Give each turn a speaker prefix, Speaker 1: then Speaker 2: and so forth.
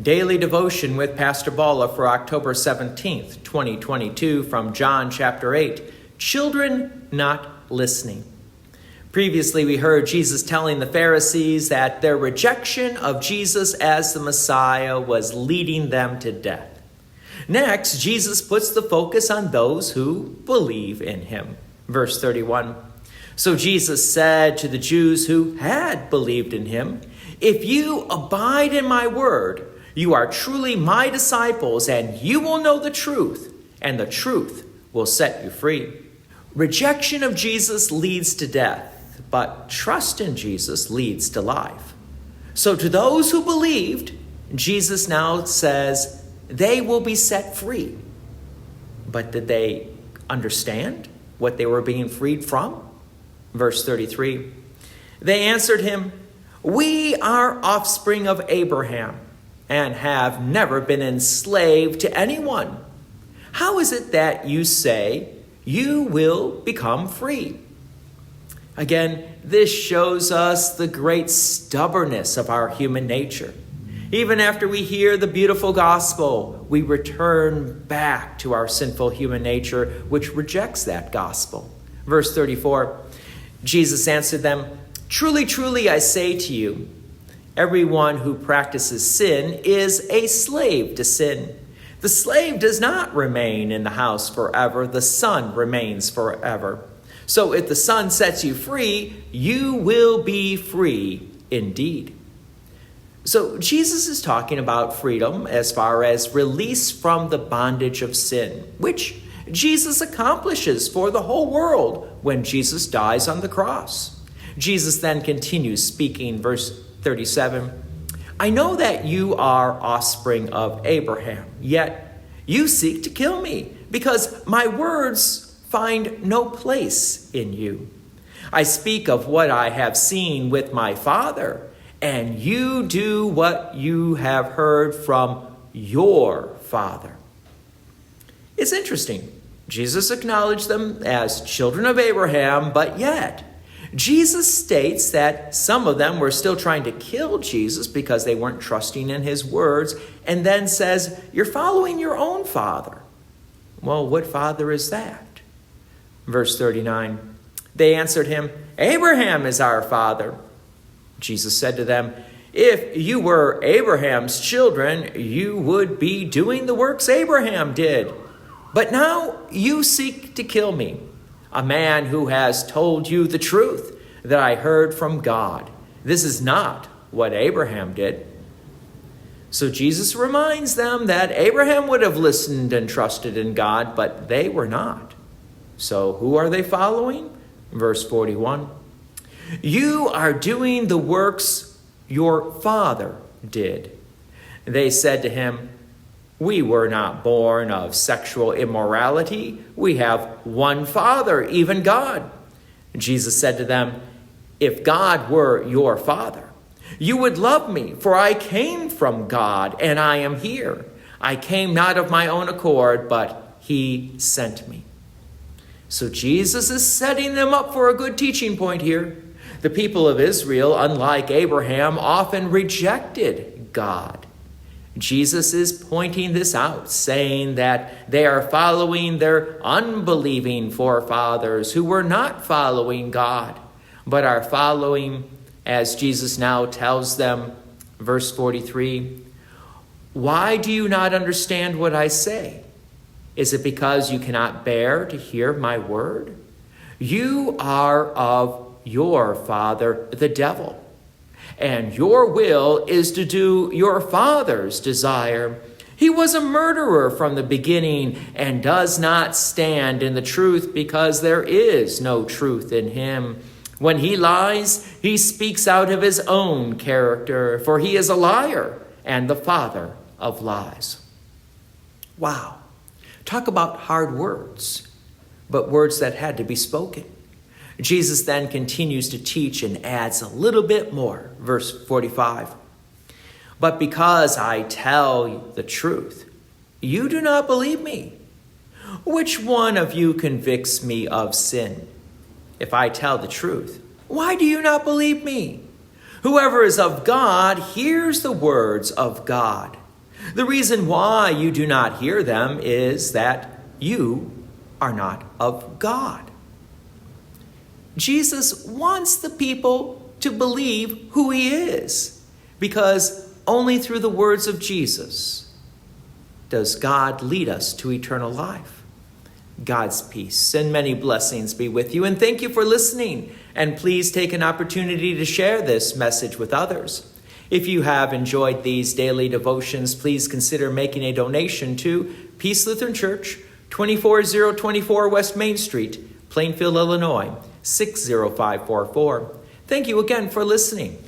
Speaker 1: Daily Devotion with Pastor Balla for October 17th, 2022 from John chapter 8, Children Not Listening. Previously, we heard Jesus telling the Pharisees that their rejection of Jesus as the Messiah was leading them to death. Next, Jesus puts the focus on those who believe in him. Verse 31, So Jesus said to the Jews who had believed in him, If you abide in my word, you are truly my disciples, and you will know the truth, and the truth will set you free. Rejection of Jesus leads to death, but trust in Jesus leads to life. So to those who believed, Jesus now says they will be set free. But did they understand what they were being freed from? Verse 33, They answered him, We are offspring of Abraham, and have never been enslaved to anyone. How is it that you say you will become free? Again, this shows us the great stubbornness of our human nature. Even after we hear the beautiful gospel, we return back to our sinful human nature, which rejects that gospel. Verse 34, Jesus answered them, Truly, truly, I say to you, everyone who practices sin is a slave to sin. The slave does not remain in the house forever. The son remains forever. So if the son sets you free, you will be free indeed. So Jesus is talking about freedom as far as release from the bondage of sin, which Jesus accomplishes for the whole world when Jesus dies on the cross. Jesus then continues speaking, verse 37, I know that you are offspring of Abraham, yet you seek to kill me, because my words find no place in you. I speak of what I have seen with my Father, and you do what you have heard from your father. It's interesting. Jesus acknowledged them as children of Abraham, but yet Jesus states that some of them were still trying to kill Jesus because they weren't trusting in his words, and then says, You're following your own father. Well, what father is that? Verse 39, They answered him, Abraham is our father. Jesus said to them, If you were Abraham's children, you would be doing the works Abraham did. But now you seek to kill me, a man who has told you the truth that I heard from God. This is not what Abraham did. So Jesus reminds them that Abraham would have listened and trusted in God, but they were not. So who are they following? Verse 41. You are doing the works your father did. They said to him, We were not born of sexual immorality. We have one Father, even God. Jesus said to them, If God were your Father, you would love me, for I came from God, and I am here. I came not of my own accord, but he sent me. So Jesus is setting them up for a good teaching point here. The people of Israel, unlike Abraham, often rejected God. Jesus is pointing this out, saying that they are following their unbelieving forefathers who were not following God, but are following, as Jesus now tells them, verse 43, Why do you not understand what I say? Is it because you cannot bear to hear my word? You are of your father, the devil, and your will is to do your father's desire. He was a murderer from the beginning and does not stand in the truth because there is no truth in him. When he lies, he speaks out of his own character, for he is a liar and the father of lies. Wow. Talk about hard words, but words that had to be spoken. Jesus then continues to teach and adds a little bit more. Verse 45. But because I tell you the truth, you do not believe me. Which one of you convicts me of sin? If I tell the truth, why do you not believe me? Whoever is of God hears the words of God. The reason why you do not hear them is that you are not of God. Jesus wants the people to believe who he is, because only through the words of Jesus does God lead us to eternal life. God's peace and many blessings be with you, and thank you for listening. And please take an opportunity to share this message with others. If you have enjoyed these daily devotions, please consider making a donation to Peace Lutheran Church, 24024 West Main Street, Plainfield, Illinois, 60544. Thank you again for listening.